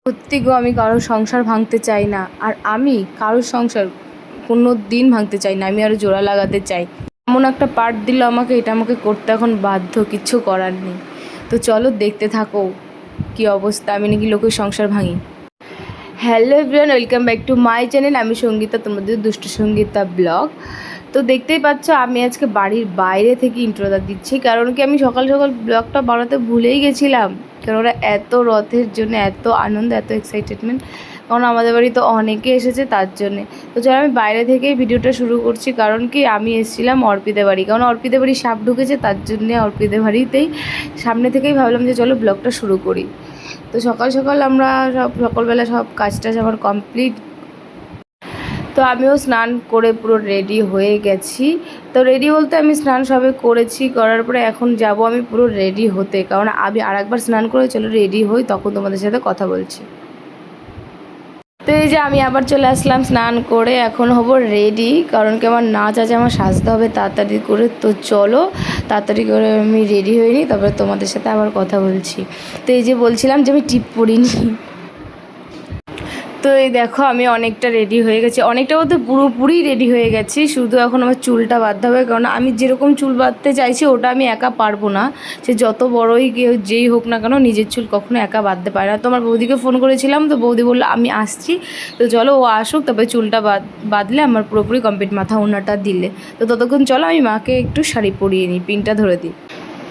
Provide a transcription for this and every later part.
সত্যি গো, আমি কারোর সংসার ভাঙতে চাই না। আর আমি কারোর সংসার কোনো দিন ভাঙতে চাই না, আমি আরও জোড়া লাগাতে চাই। এমন একটা পার্ট দিল আমাকে, এটা আমাকে করতে এখন বাধ্য, কিচ্ছু করার নেই। তো চলো দেখতে থাকো কি অবস্থা, আমি নাকি লোকের সংসার ভাঙি। Hello everyone, welcome back to my channel. আমি সঙ্গীতা, তোমাদের দুষ্টু সঙ্গীতা ব্লগ। তো দেখতেই পাচ্ছ আমি আজকে বাড়ির বাইরে থেকে ইন্ট্রোটা দিচ্ছি, কারণ কি আমি সকাল সকাল ব্লগটা বানাতে ভুলেই গেছিলাম। কেননা এত রথের জন্য এত আনন্দ, এত এক্সাইটেডমেন্ট, কারণ আমাদের বাড়ি তো অনেকে এসেছে তার জন্যে। তো চলো আমি বাইরে থেকেই ভিডিওটা শুরু করছি, কারণ কি আমি এসেছিলাম অর্পিদের বাড়ি, কারণ অর্পিদের বাড়ি সাপ ঢুকেছে, তার জন্যে অর্পিদের বাড়িতেই সামনে থেকেই ভাবলাম যে চলো ব্লগটা শুরু করি। তো সকাল সকাল আমরা সকালবেলা সব কাজটা আমার কমপ্লিট। তো আমিও স্নান করে পুরো রেডি হয়ে গেছি। তো রেডি বলতে আমি স্নান সবে করেছি, করার পরে এখন যাব আমি পুরো রেডি হতে, কারণ আমি আরেকবার স্নান করে চলো রেডি হই, তখন তোমাদের সাথে কথা বলছি। তো এই যে আমি আবার চলে আসলাম স্নান করে, এখন হবো রেডি, কারণ কি আমার নাচ আছে, আমার সাজতে হবে তাড়াতাড়ি করে। তো চলো তাড়াতাড়ি করে আমি রেডি হয়ে নিই, তারপরে তোমাদের সাথে আবার কথা বলছি। তো এই যে বলছিলাম যে আমি টিপ পরিনি। তো এই দেখো আমি অনেকটা রেডি হয়ে গেছি, অনেকটা বলতে পুরোপুরি রেডি হয়ে গেছি, শুধু এখন আমার চুলটা বাঁধতে হবে, কারণ আমি যেরকম চুল বাঁধতে চাইছি ওটা আমি একা পারবো না। সে যত বড়ই কেউ যেই হোক না কেন, নিজের চুল কখনো একা বাঁধতে পারে না। তো আমার বৌদিকে ফোন করেছিলাম, তো বৌদি বললো আমি আসছি। তো চলো ও আসুক, তারপরে চুলটা বাঁধলে আমার পুরোপুরি কমপ্লিট, মাথা ওড়নাটা দিলে। তো ততক্ষণ চলো আমি মাকে একটু শাড়ি পরিয়ে নিই, পিনটা ধরে দিই।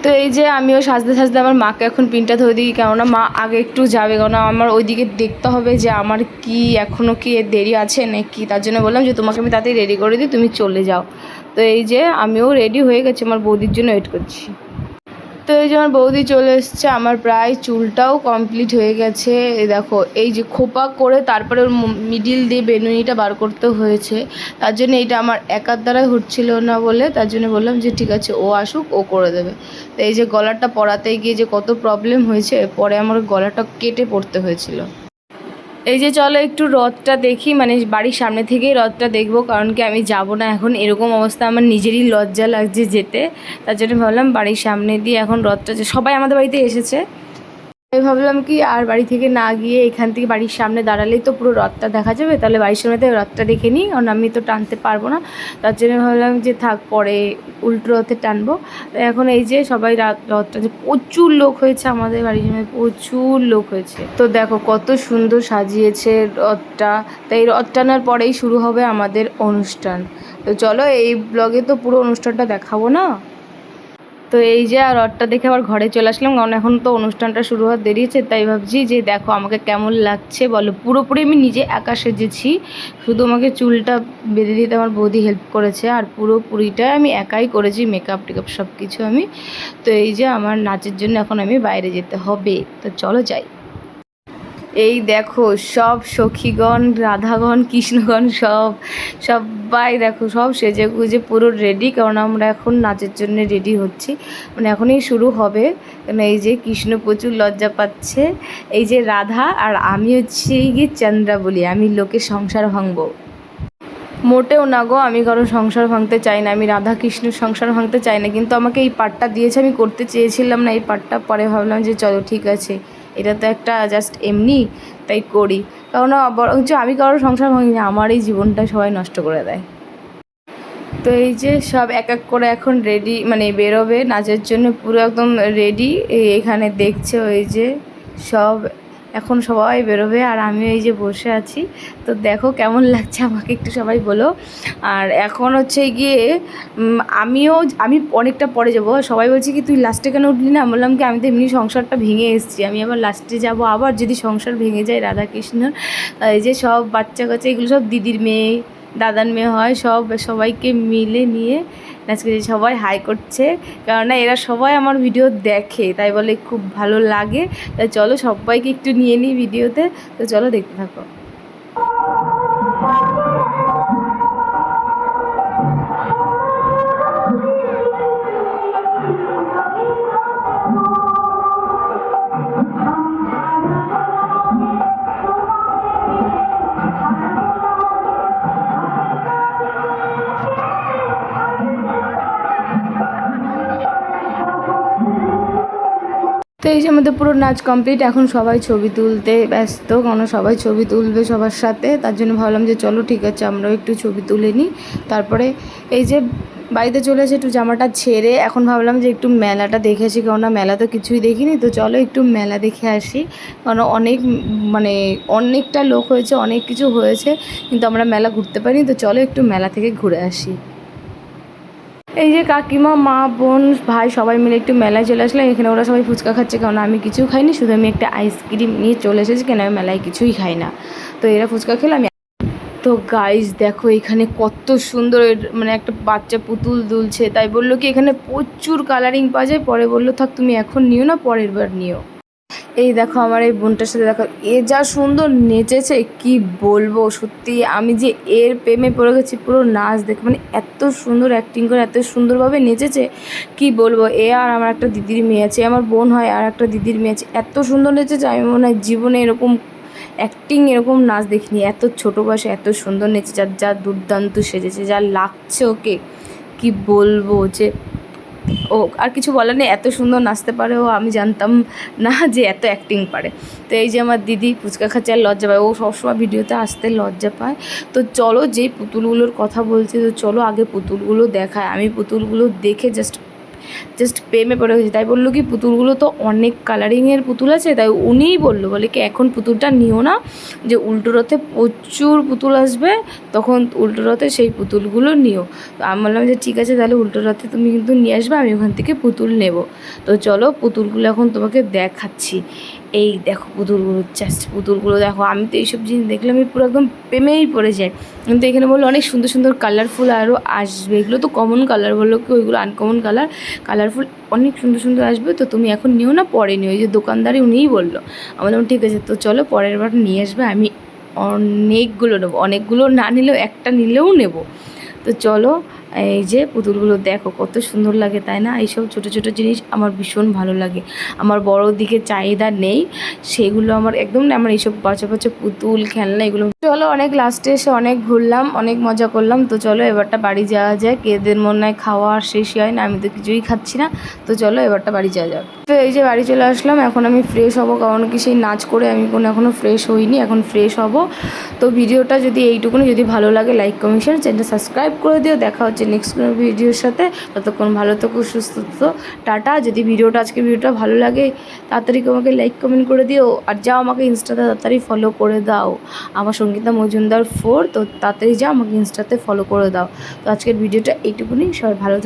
তো এই যে আমিও সাজতে সাজতে আমার মাকে এখন পিনটা ধরে দিই, কেননা মা আগে একটু যাবে, কেননা আমার ওইদিকে দেখতে হবে যে আমার কি এখনও কি দেরি আছে নাকি। তার জন্য বললাম যে তোমাকে আমি তাড়াতাড়ি রেডি করে দিই, তুমি চলে যাও। তো এই যে আমিও রেডি হয়ে গেছি, আমার বৌদির জন্য ওয়েট করছি। তো এই যে আমার বৌদি চলে এসছে, আমার প্রায় চুলটাও কমপ্লিট হয়ে গেছে। এই দেখো এই যে খোপা করে তারপরে ওর মিডিল দিয়ে বেনুনিটা বার করতে হয়েছে, তার জন্য এইটা আমার একার দ্বারাই হচ্ছিল না বলে, তার জন্য বললাম যে ঠিক আছে ও আসুক, ও করে দেবে। তো এই যে গলাটা পরাতে গিয়ে যে কত প্রবলেম হয়েছে, পরে আমার গলাটা কেটে পড়তে হয়েছিল। এই যে চলো একটু রথটা দেখি, মানে বাড়ির সামনে থেকেই রথটা দেখবো, কারণ কি আমি যাব না এখন, এরকম অবস্থা আমার নিজেরই লজ্জা লাগছে যেতে। তার জন্য ভাবলাম বাড়ির সামনে দিয়ে এখন রথটা, যে সবাই আমাদের বাড়িতে এসেছে, আমি ভাবলাম কি আর বাড়ি থেকে না গিয়ে এখান থেকে বাড়ির সামনে দাঁড়ালেই তো পুরো রথটা দেখা যাবে, তাহলে বাড়ির সামনে থেকে রথটা দেখে নিই, কারণ আমি তো টানতে পারবো না। তার জন্য ভাবলাম যে থাক, পরে উল্টো রথে টানবো। তো এখন এই যে সবাই রথটা, যে প্রচুর লোক হয়েছে আমাদের বাড়ির সামনে, প্রচুর লোক হয়েছে। তো দেখো কত সুন্দর সাজিয়েছে রথটা। তাই রথ টানার পরেই শুরু হবে আমাদের অনুষ্ঠান। তো চলো এই ব্লগে তো পুরো অনুষ্ঠানটা দেখাবো না। তো এই যে আর রথটা দেখে আবার ঘরে চলে আসলাম, কারণ এখন তো অনুষ্ঠানটা শুরু হওয়ার দেরি আছে। তাই ভাবছি যে দেখো আমাকে কেমন লাগছে বলো, পুরোপুরি আমি নিজে একা সেজেছি, শুধু আমাকে চুলটা বেঁধে দিতে আমার বৌদি হেল্প করেছে, আর পুরোপুরিটা আমি একাই করেছি, মেকআপ টেকআপ সব কিছু আমি। তো এই যে আমার নাচের জন্য এখন আমি বাইরে যেতে হবে, তো চলো যাই। এই দেখো সব সখীগণ, রাধাগণ, কৃষ্ণগণ, সবাই দেখো সব সেজে গুজে পুরো রেডি, কারণ আমরা এখন নাচের জন্য রেডি হচ্ছি, মানে এখনই শুরু হবে। কারণ এই যে কৃষ্ণ প্রচুর লজ্জা পাচ্ছে, এই যে রাধা, আর আমি হচ্ছে গিয়ে চন্দ্রা বলি, আমি লোকের সংসার ভাঙবো। মোটেও না গো, আমি কারো সংসার ভাঙতে চাই না, আমি রাধা কৃষ্ণের সংসার ভাঙতে চাই না, কিন্তু আমাকে এই পার্টটা দিয়েছে, আমি করতে চেয়েছিলাম না এই পার্টটা, পরে ভাবলাম যে চলো ঠিক আছে, এটা তো একটা জাস্ট এমনি, তাই করি। কারণ বরঞ্চ আমি কারোর সংসার ভাঙি না, আমার এই জীবনটা সবাই নষ্ট করে দেয়। তো এই যে সব এক এক করে এখন রেডি, মানে বেরোবে নাচের জন্য, পুরো একদম রেডি। এখানে দেখছে ওই যে সব এখন সবাই বেরোবে, আর আমি এই যে বসে আছি। তো দেখো কেমন লাগছে আমাকে একটু সবাই বলো। আর এখন হচ্ছে গিয়ে আমি অনেকটা পরে যাব, সবাই বলছে কি তুই লাস্টে কেন উঠলি না, বললাম কি আমি তো এমনি সংসারটা ভেঙে এসেছি, আমি আবার লাস্টে যাব, আবার যদি সংসার ভেঙে যায় রাধাকৃষ্ণর। এই যে সব বাচ্চা কাচ্চা এগুলো সব দিদির মেয়ে, দাদার মেয়ে হয়, সবাইকে মিলে নিয়ে আজকে সবাই হাই করছে, কেননা এরা সবাই আমার ভিডিও দেখে, তাই বলে খুব ভালো লাগে। তাই চলো সবাইকে একটু নিয়ে নিই ভিডিওতে, তো চলো দেখতে থাকো। তো এই যে আমাদের পুরো নাচ কমপ্লিট, এখন সবাই ছবি তুলতে ব্যস্ত, কারণ সবাই ছবি তুলবে সবার সাথে। তার জন্য ভাবলাম যে চলো ঠিক আছে আমরাও একটু ছবি তুলে নিই। তারপরে এই যে বাড়িতে চলে এসে একটু জামাটা ছেড়ে এখন ভাবলাম যে একটু মেলাটা দেখে আসি, কারণ মেলা তো কিছুই দেখিনি। তো চলো একটু মেলা দেখে আসি, কারণ অনেকটা লোক হয়েছে, অনেক কিছু হয়েছে, কিন্তু আমরা মেলা ঘুরতে পারিনি। তো চলো একটু মেলা থেকে ঘুরে আসি। এই যে কাকিমা, মা, বোন, ভাই সবাই মিলে একটু মেলায় চলে আসলাম। এখানে ওরা সবাই ফুচকা খাচ্ছে, কারণ আমি কিছু খাইনি, শুধু আমি একটা আইসক্রিম নিয়ে চলে এসেছি, কেন আমি মেলায় কিছুই খাই না। তো এরা ফুচকা খেলাম। তো গাইজ দেখো এখানে কত সুন্দর মানে একটা বাচ্চা পুতুল দুলছে, তাই বললো কি এখানে প্রচুর কালারিং পাওয়া যায়। পরে বললো থাক তুমি এখন নিও না, পরের বার নিও। এই দেখো আমার এই বোনটার সাথে দেখো, এ যা সুন্দর নেচেছে কি বলবো, সত্যি আমি যে এর প্রেমে পড়ে গেছি। পুরো নাচ দেখে মানে এত সুন্দর অ্যাক্টিং করে, এত সুন্দরভাবে নেচেছে কি বলবো। এ আর আমার একটা দিদির মেয়ে আছে, আমার বোন হয়, আর একটা দিদির মেয়ে আছে, এত সুন্দর নেচেছে আমি মনে হয় জীবনে এরকম অ্যাক্টিং, এরকম নাচ দেখিনি। এত ছোটো বয়সে এত সুন্দর নেচে, যা দুর্দান্ত সেজেছে, যা লাগছে ওকে কি বলবো। যে ও আর কিছু বলার নেই, এত সুন্দর নাচতে পারে ও, আমি জানতাম না যে এত অ্যাক্টিং পারে। তো এই যে আমার দিদি ফুচকা খাচ্ছে আর লজ্জা পায়, ও সবসময় ভিডিওতে আসতে লজ্জা পায়। তো চলো যেই পুতুলগুলোর কথা বলছি, তো চলো আগে পুতুলগুলো দেখায়। আমি পুতুলগুলো দেখে জাস্ট প্রেমে পড়ে গেছি। তাই বললো কি পুতুলগুলো তো অনেক কালারিংয়ের পুতুল আছে, তাই উনিই বলে কি এখন পুতুলটা নিও না, যে উল্টো রথে প্রচুর পুতুল আসবে, তখন উল্টো রথে সেই পুতুলগুলো নিও। তো আমি বললাম যে ঠিক আছে তাহলে উল্টো রথে তুমি কিন্তু নিয়ে আসবে, আমি ওখান থেকে পুতুল নেব। তো চলো পুতুলগুলো এখন তোমাকে দেখাচ্ছি। এই দেখো পুতুলগুলো, জাস্ট পুতুলগুলো দেখো। আমি তো এইসব জিনিস দেখলে আমি পুরো একদম প্রেমেই পড়ে যাই। কিন্তু এখানে বললো অনেক সুন্দর সুন্দর কালারফুল আরও আসবে, এগুলো তো কমন কালার, বললো কি ওইগুলো আনকমন কালারফুল অনেক সুন্দর সুন্দর আসবে, তো তুমি এখন নিও না, পরে নিও। এই যে দোকানদারি উনিই বললো। আমি বললাম ঠিক আছে, তো চলো পরের বার নিয়ে আসবে, আমি অনেকগুলো নেবো, অনেকগুলো না নিলেও একটা নিলেও নেব। তো চলো এই যে পুতুলগুলো দেখো কত সুন্দর লাগে, তাই না? এইসব ছোটো ছোটো জিনিস আমার ভীষণ ভালো লাগে। আমার বড় দিকে চাহিদা নেই, সেগুলো আমার একদম না। আমার এইসব বাচ্চা বাচ্চা পুতুল খেলনা এগুলো। চলো অনেক লাস্টে এসে অনেক ঘুরলাম, অনেক মজা করলাম। তো চলো এবারটা বাড়ি যাওয়া যায়, এদের মনে হয় খাওয়া আর শেষই হয় না, আমি তো কিছুই খাচ্ছি না। তো চলো এবারটা বাড়ি যাওয়া যাক। তো এই যে বাড়ি চলে আসলাম, এখন আমি ফ্রেশ হব, কারণ কি সেই নাচ করে আমি এখনও ফ্রেশ হইনি, এখন ফ্রেশ হব। তো ভিডিওটা যদি এইটুকুনি, যদি ভালো লাগে লাইক কমেন্ট শেয়ার, চ্যানেলটা সাবস্ক্রাইব করে দিও। দেখা হচ্ছে নেক্সট কোনো ভিডিওর সাথে, ততক্ষণ ভালো থেকো, সুস্থ থেকো, টাটা। যদি আজকের ভিডিওটা ভালো লাগে তাড়াতাড়ি আমাকে লাইক কমেন্ট করে দিও, আর যাও আমাকে ইনস্টাতে তাড়াতাড়ি ফলো করে দাও, আমার সঙ্গীতা মজুমদার 4। তো তাড়াতাড়ি যাও আমাকে ইনস্টাতে ফলো করে দাও। তো আজকের ভিডিওটা এইটুকুনি, সবাই ভালো থেকো।